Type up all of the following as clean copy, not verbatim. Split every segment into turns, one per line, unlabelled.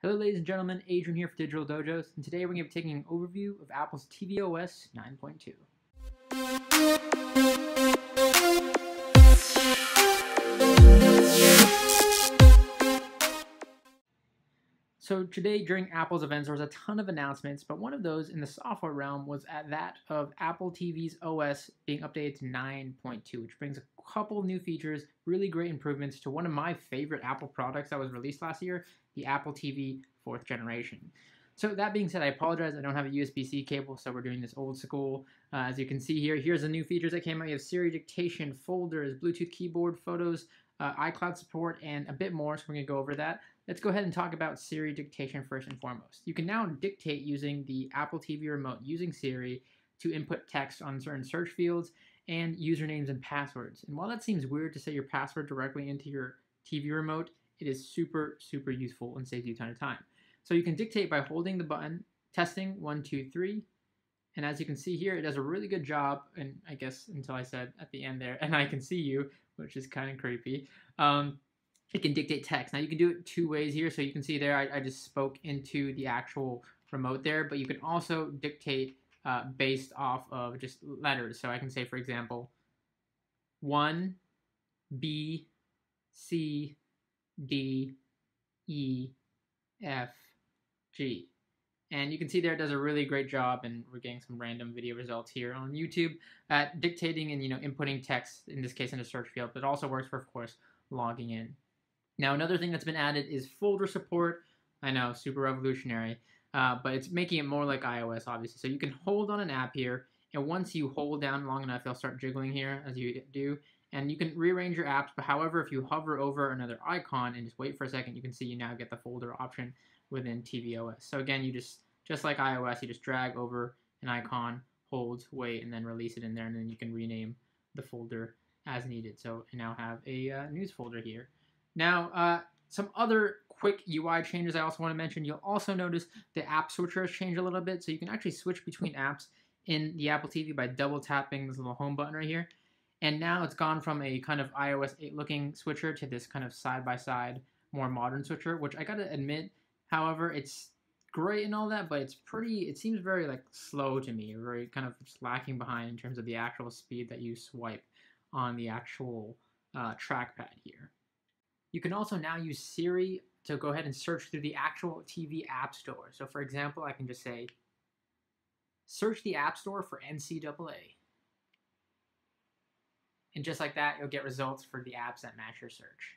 Hello ladies and gentlemen, Adrian here for Digital Dojos, and today we're going to be taking an overview of Apple's tvOS 9.2. So today during Apple's events there was a ton of announcements, but one of those in the software realm was at that of Apple TV's OS being updated to 9.2, which brings a couple new features, really great improvements to one of my favorite Apple products that was released last year, the Apple TV 4th generation. So that being said, I apologize, I don't have a USB-C cable, so we're doing this old school. As you can see here, here's the new features that came out. You have Siri, Dictation, folders, Bluetooth keyboard, photos, iCloud support, and a bit more, so we're going to go over that. Let's go ahead and talk about Siri dictation first and foremost. You can now dictate using the Apple TV remote using Siri to input text on certain search fields and usernames and passwords. And while that seems weird to say your password directly into your TV remote, it is super, super useful and saves you a ton of time. So you can dictate by holding the button, testing 1, 2, 3. And as you can see here, it does a really good job. And I guess until I said at the end there, and I can see you, which is kind of creepy. It can dictate text. Now you can do it two ways here. So you can see there, I just spoke into the actual remote there, but you can also dictate based off of just letters. So I can say, for example, 1, B, C, D, E, F, G. And you can see there it does a really great job, and we're getting some random video results here on YouTube at dictating and inputting text, in this case in a search field, but it also works for, of course, logging in. Now another thing that's been added is folder support. I know, super revolutionary, but it's making it more like iOS, obviously. So you can hold on an app here, and once you hold down long enough, they'll start jiggling here as you do, and you can rearrange your apps. But however, if you hover over another icon and just wait for a second, you can see you now get the folder option within tvOS. So again, you just like iOS, you just drag over an icon, hold, wait, and then release it in there, and then you can rename the folder as needed. So I now have a news folder here. Now, some other quick UI changes I also want to mention. You'll also notice the app switcher has changed a little bit, so you can actually switch between apps in the Apple TV by double tapping this little home button right here. And now it's gone from a kind of iOS 8 looking switcher to this kind of side-by-side, more modern switcher, which I gotta admit, however, it's great and all that, but it seems very like slow to me, very kind of just lacking behind in terms of the actual speed that you swipe on the actual trackpad here. You can also now use Siri to go ahead and search through the actual TV App Store. So for example, I can just say, search the App Store for NCAA. And just like that, you'll get results for the apps that match your search.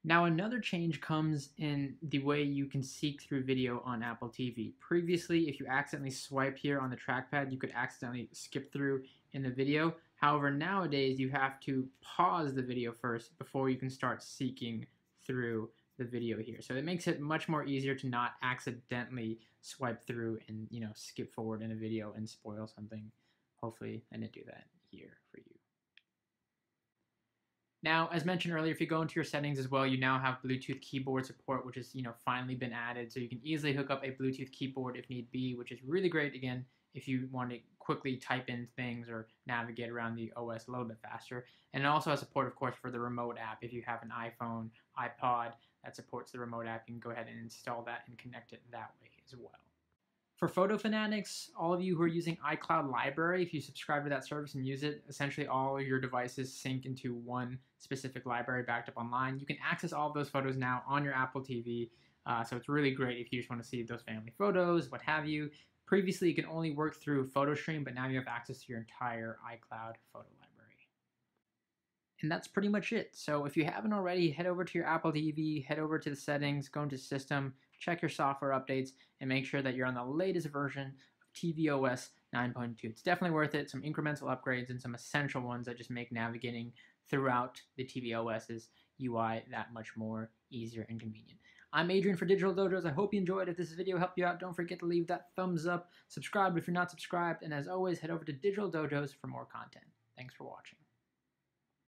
Now another change comes in the way you can seek through video on Apple TV. Previously, if you accidentally swipe here on the trackpad, you could accidentally skip through in the video. However, nowadays you have to pause the video first before you can start seeking through the video here. So it makes it much more easier to not accidentally swipe through and skip forward in a video and spoil something. Hopefully I didn't do that here for you. Now, as mentioned earlier, if you go into your settings as well, you now have Bluetooth keyboard support, which has finally been added. So you can easily hook up a Bluetooth keyboard if need be, which is really great, again, if you want to quickly type in things or navigate around the OS a little bit faster. And it also has support, of course, for the remote app. If you have an iPhone, iPod that supports the remote app, you can go ahead and install that and connect it that way as well. For photo fanatics, all of you who are using iCloud Library, if you subscribe to that service and use it, essentially all of your devices sync into one specific library backed up online. You can access all of those photos now on your Apple TV, so it's really great if you just want to see those family photos, what have you. Previously, you can only work through PhotoStream, but now you have access to your entire iCloud photo library. And that's pretty much it. So if you haven't already, head over to your Apple TV, head over to the settings, go into System, check your software updates, and make sure that you're on the latest version of tvOS 9.2. It's definitely worth it. Some incremental upgrades and some essential ones that just make navigating throughout the tvOS's UI that much more easier and convenient. I'm Adrian for Digital Dojos. I hope you enjoyed. If this video helped you out, don't forget to leave that thumbs up, subscribe if you're not subscribed, and as always, head over to Digital Dojos for more content. Thanks for watching.